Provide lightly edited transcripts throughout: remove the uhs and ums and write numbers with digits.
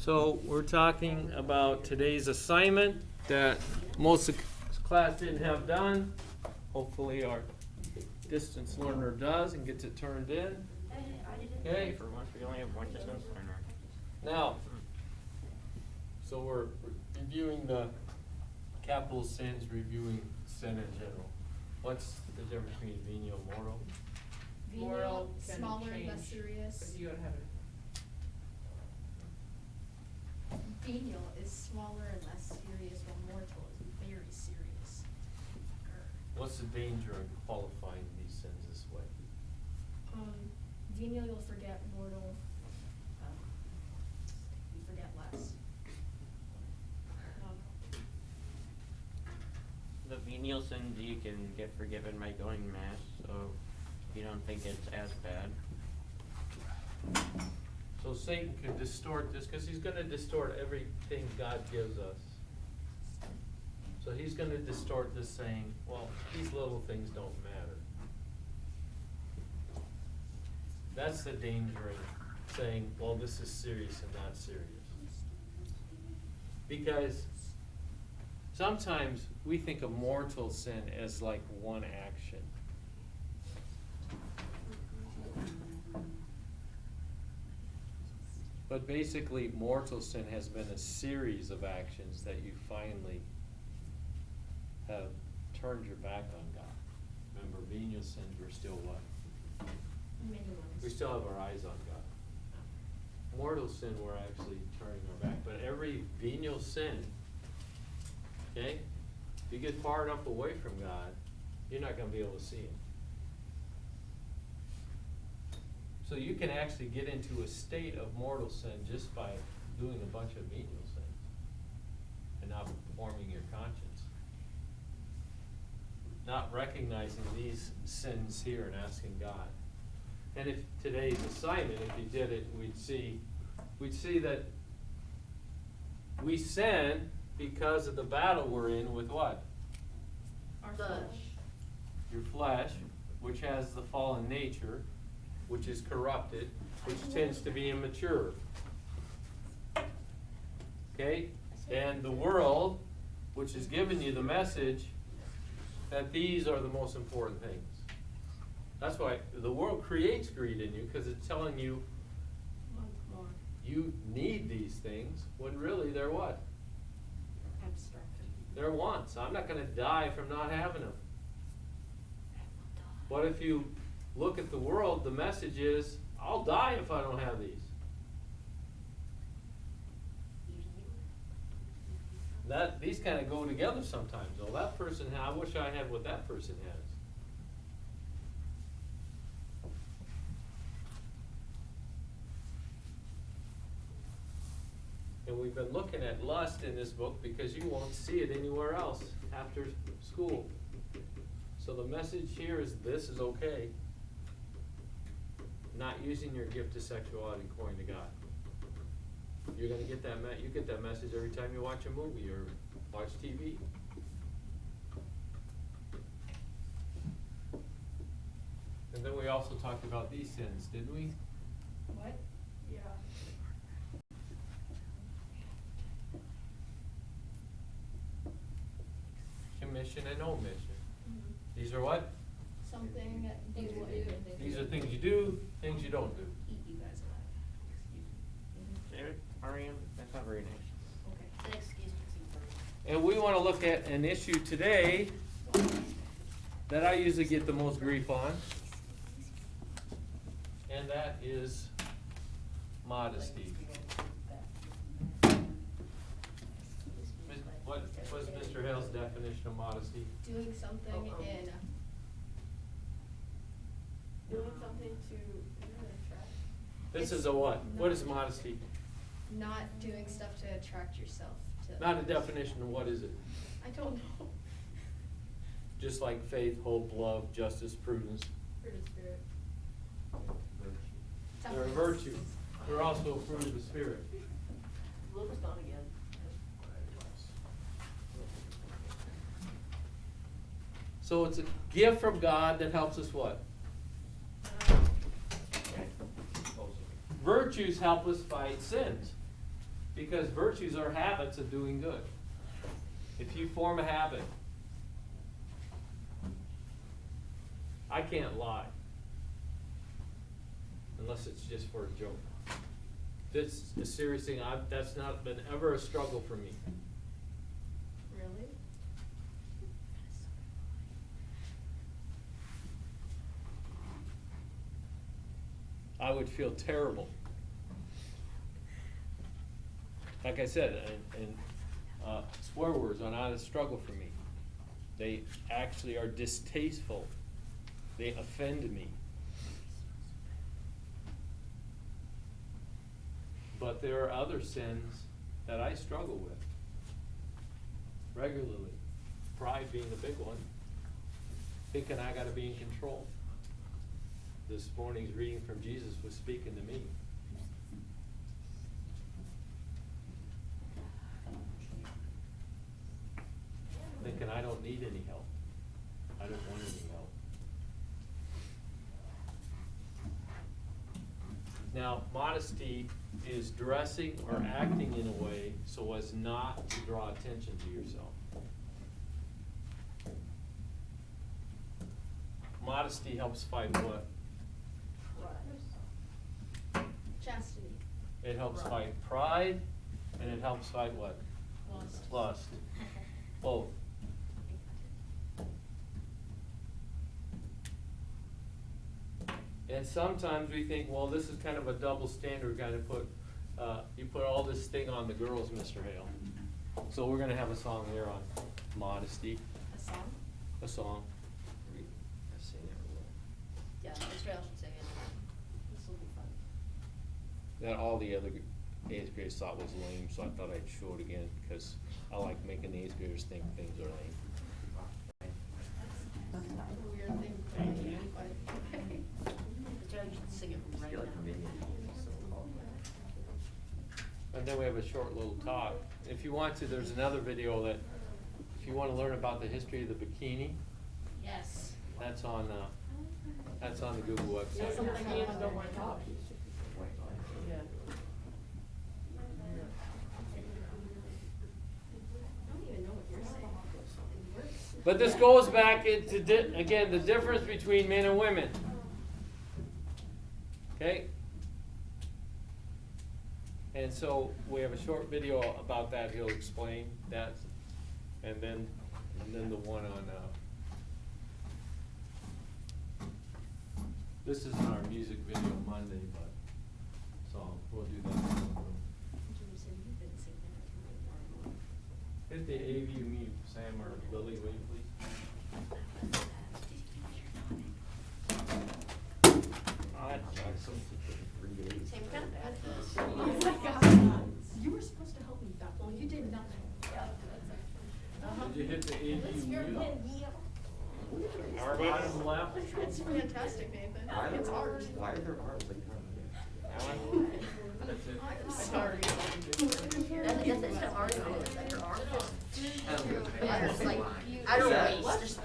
So we're talking about today's assignment that most of the class didn't have done. Hopefully our distance learner does and gets it turned in. Okay. For once, we only have one distance learner. Now, so we're reviewing the capital sins, reviewing sin in general. What's the difference between venial and mortal? Moral, can smaller and less change, serious. but you gotta have it. Venial is smaller and less serious, while mortal is very serious. What's the danger in qualifying these sins this way? Venial you'll forget, mortal, you forget less. The venial sins you can get forgiven by going to mass, so you don't think it's as bad. So Satan can distort this because he's going to distort everything God gives us. So he's going to distort this saying, well, these little things don't matter. That's the danger in saying, well, this is serious and not serious. Because sometimes we think of mortal sin as like one action. But basically, mortal sin has been a series of actions that you finally have turned your back on God. Remember, venial sins, we're still what? Many ones. We still have our eyes on God. Mortal sin, we're actually turning our back. But every venial sin, okay, if you get far enough away from God, you're not going to be able to see Him. So you can actually get into a state of mortal sin just by doing a bunch of venial sins and not forming your conscience. Not recognizing these sins here and asking God. And if today's assignment, if you did it, we'd see that we sin because of the battle we're in with what? Our flesh. Your flesh, which has the fallen nature, which is corrupted, which tends to be immature. Okay? And the world, which has given you the message that these are the most important things. That's why the world creates greed in you, because it's telling you Want more. you need these things, when really they're what? Abstract. They're wants. I'm not going to die from not having them. But if you look at the world, the message is, I'll die if I don't have these. These kind of go together sometimes. Oh, that person, I wish I had what that person has. And we've been looking at lust in this book because you won't see it anywhere else after school. So the message here is this is okay. Not using your gift of sexuality according to God. You're going to get that. You get that message every time you watch a movie or watch TV. And then we also talked about these sins, didn't we? What? Yeah. Commission and omission. Mm-hmm. These are what? Something that you do. These are things you do, things you don't do. Eat you guys alive. David, Mariam, that's not very nice. Okay. An excuse to keep them. And we want to look at an issue today that I usually get the most grief on, and that is modesty. What was Mr. Hale's definition of modesty? Doing something in. Doing something to. This is a what? What is modesty? Not doing stuff to attract yourself to. Not a definition of what is it? I don't know. Just like faith, hope, love, justice, prudence. Fruit of spirit. They're a virtue. They're also a fruit of the Spirit. Luke is gone again. So it's a gift from God that helps us what? Virtues help us fight sins. Because virtues are habits of doing good. If you form a habit, I can't lie. Unless it's just for a joke. That's a serious thing. That's not been ever a struggle for me. Really? I would feel terrible. Like I said, and swear words are not a struggle for me. They actually are distasteful. They offend me. But there are other sins that I struggle with regularly. Pride being the big one. Thinking I gotta be in control. This morning's reading from Jesus was speaking to me. Thinking I don't need any help. I don't want any help. Now, modesty is dressing or acting in a way so as not to draw attention to yourself. Modesty helps fight what? Chastity. It helps fight pride, and it helps fight what? Lust. Lust. Both. And sometimes we think, well, this is kind of a double standard, kind of put, you put all this thing on the girls, Mr. Hale. So we're gonna have a song here on modesty, A song? a song. Yeah, Israel should sing it. This will be fun. That all the other 8th graders thought was lame, so I thought I'd show it again, because I like making the 8th graders think things are lame. That's a weird thing for me, but. Israel, you should sing it right now. And then we have a short little talk. If you want to, there's another video that, if you want to learn about the history of the bikini, Yes. that's on the Google You know website. something you even don't want to talk? Yeah. I don't even know what you're saying. But this goes back into, again, the difference between men and women. Okay? And so we have a short video about that. He'll explain that. And then the one on, this isn't our music video Monday, but, so we'll do that. Jameson, you've been singing it. Hit the AV mute, Sam or Lily, will you please? Same kind of bad. Oh my God. You were supposed to help me with that. Well, you did nothing. Did you hit the AV mute? Everybody? Bottom left? It's fantastic, Nathan. It's hard. Why are there arms like Alan? That's it. I'm sorry. That's the argument, is that your arm It's like, I don't Yeah. waste.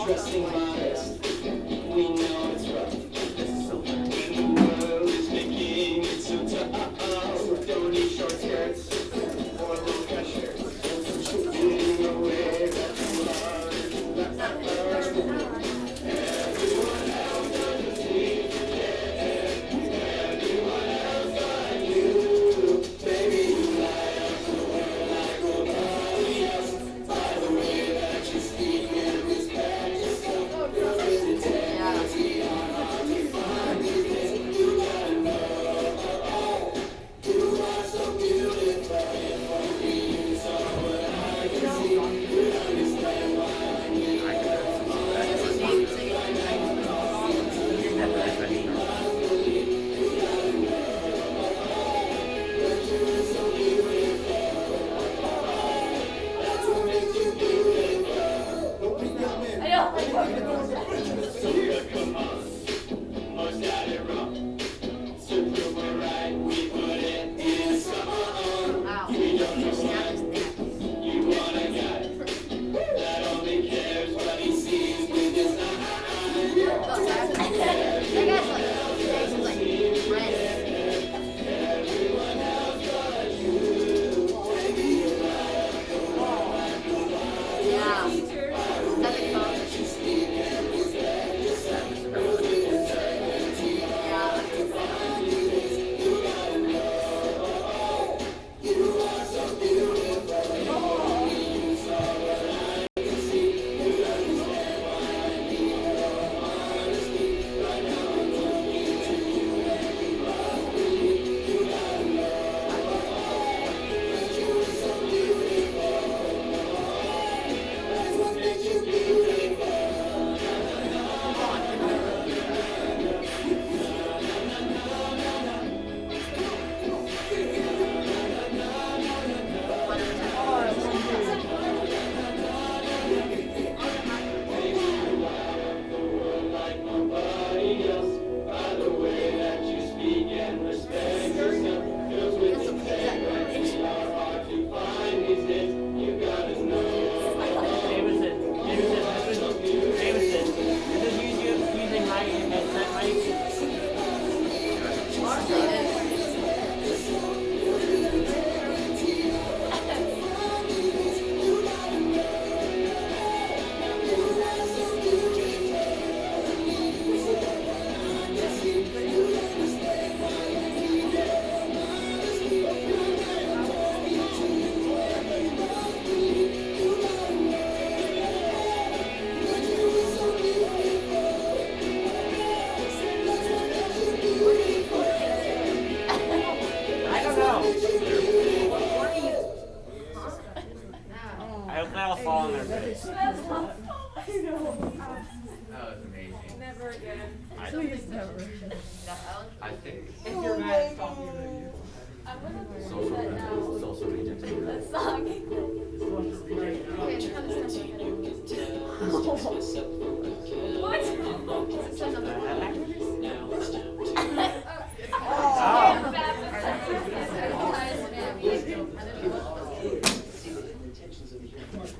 Dressing modest, we know it's rough. When the world is making it so tough, don't need short skirts or low cut shirts. Getting away that you are, that's not everyone else doesn't seem to care. Everyone else but you, baby, you light up the world like nobody else. By the way that you speak and respect yourself. I Something think- different. I think If you're mad, it's talking about you. I'm gonna do social that now. social rejects. That song. Okay, it's kind of stuff What? Is this another one? Now it's time to see the hidden intentions of the human heart.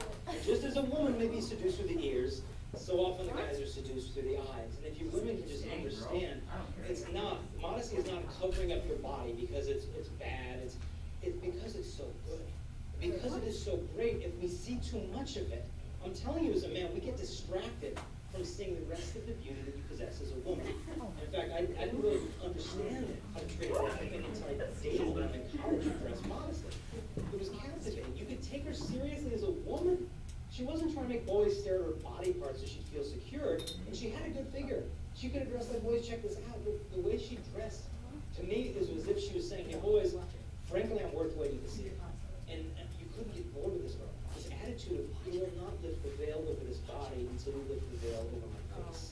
Just as a woman may be seduced through the ears, so often the guys are seduced through the eyes. And if you women can just understand, it's not, modesty is not covering up your body because it's bad, it's because it's so good. Because it is so great, if we see too much of it, I'm telling you as a man, we get distracted from seeing the rest of the beauty that you possess as a woman. In fact, I didn't really understand how to treat a woman until I dated women in college who dressed modestly. It was captivating. You could take her seriously as a woman. She wasn't trying to make boys stare at her body parts so she'd feel secure, and she had a good figure. She could have dressed like boys, check this out. The way she dressed, to me, is as if she was saying, hey boys, frankly, I'm worth waiting to see. And you couldn't get bored with this girl. This attitude of, you will not lift the veil over this body until you lift the veil over my face.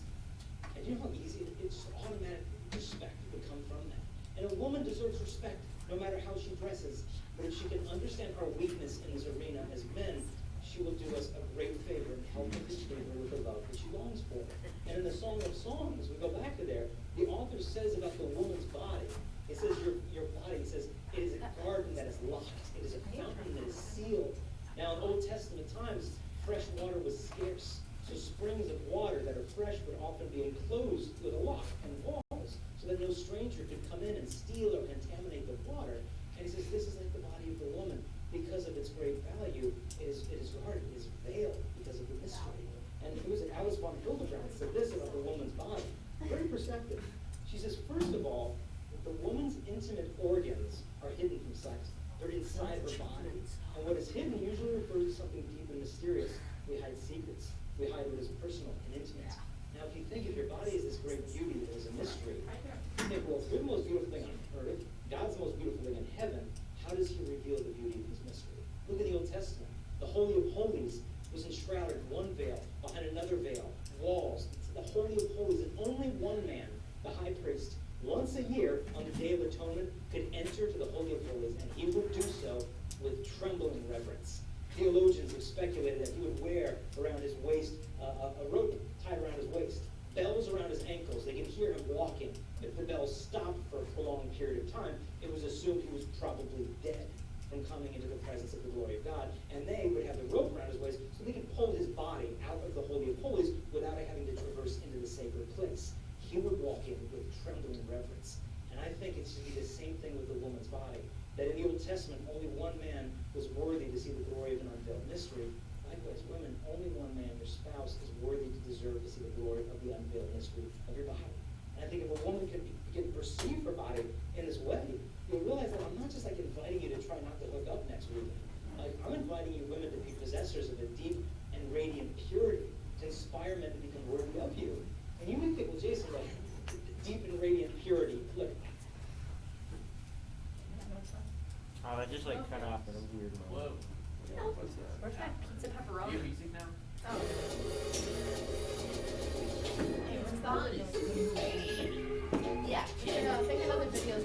And you know how easy it's automatic respect would come from that. And a woman deserves respect no matter how she dresses. But if she can understand our weakness in this arena as men, she will do us a great favor and help us receive her with the love that she longs for. And in the Song of Songs, we go back to there, the author says about the woman's body, he says your body, he says, it is a garden that is locked. It is a fountain that is sealed. Now, in Old Testament times, fresh water was scarce. So springs of water that are fresh would often be enclosed with a lock and walls so that no stranger could come in and steal or contaminate the water. And he says, this is like the body of the woman. Because of its great value, it is guarded, it is veiled because of the mystery. And it was Alice von Hildebrand said this about the woman's body. Very perceptive. She says, first of all, the woman's intimate organs are hidden from sight. They're inside her body. And what is hidden usually refers to something deep and mysterious. We hide secrets. We hide what is personal and intimate. Now, if you think of your body as this great beauty that is a mystery, you think, well, if you're the most beautiful thing on earth, God's the most beautiful thing in heaven, how does he reveal the beauty of his mystery? Look at the Old Testament. The Holy of Holies was enshrouded in one veil, behind another veil, walls. The Holy of Holies, and only one man, the high priest, once a year on the Day of Atonement, could enter to the Holy of Holies, and he would do so with trembling reverence. Theologians have speculated that he would wear around his waist a rope tied around his waist, bells around his ankles. They could hear him walking. If the bells stopped for a prolonged period of time, it was assumed he was probably dead from coming into the presence of the glory of God. And they would have the rope around his waist so they could pull his body out of the Holy of Holies without having to traverse into the sacred place. He would walk in with trembling reverence. And I think it should be the same thing with the woman's body. That in the Old Testament, only one man was worthy to see the glory of an unveiled mystery. Likewise, women, only one man, your spouse, is worthy to deserve to see the glory of the unveiled mystery of your body. And I think if a woman can perceive her body in this way, you'll realize that I'm not just like inviting you to try not to hook up next week. Like, I'm inviting you women to be possessors of a deep and radiant purity, to inspire men to become worthy of you. And you may think, well, Jason, like, deep and radiant purity, look. Oh, that just like cut off in a weird moment. Whoa. What's that? Where's that pizza pepperoni? You have music now? Oh. Hey, what's the holidays? Yeah, think of other videos.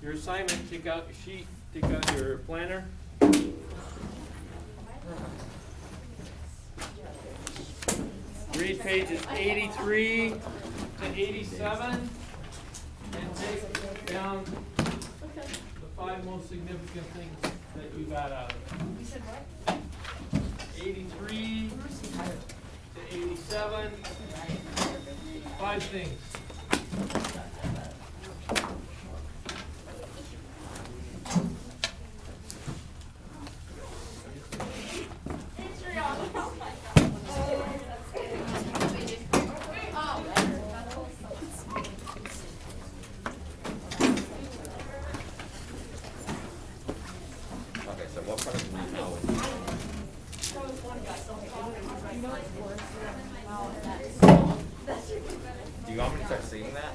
Your assignment, take out your sheet, take out your planner. Read pages 83 to 87 and take down the 5 most significant things that you got out of it. You said what? 83 to 87, 5 things. Okay, so what part of the now do you you want me to start singing that?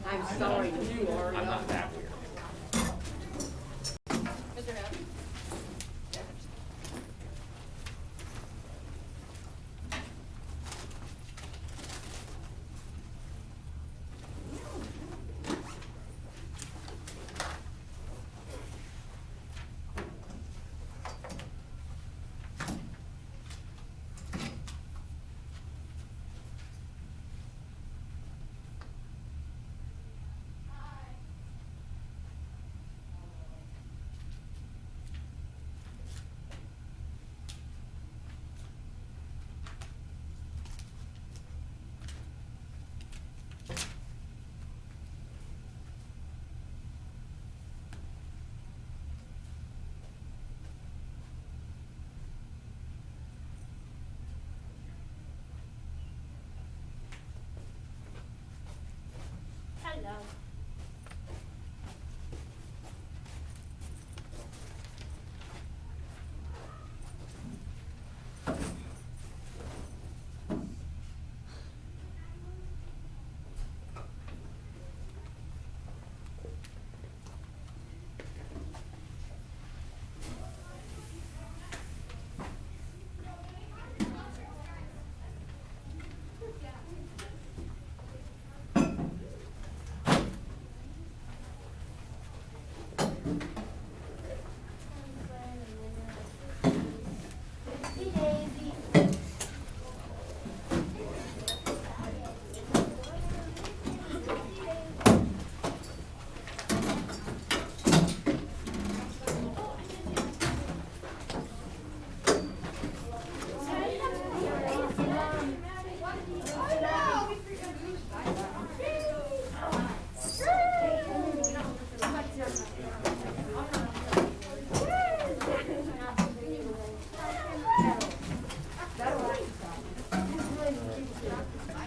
I'm sorry, you are. I'm not that weird. Mr. Happy? Hello.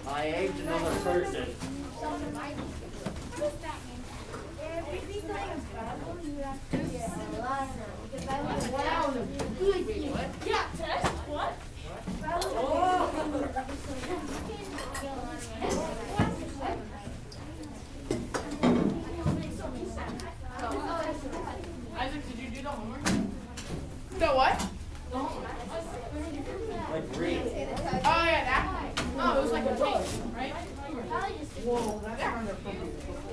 I aged another person. Yeah, test, what? Isaac, did you do the homework? The what? Like read. Oh yeah, that. Oh, it was like a tape, right? Whoa, that's kind of appropriate.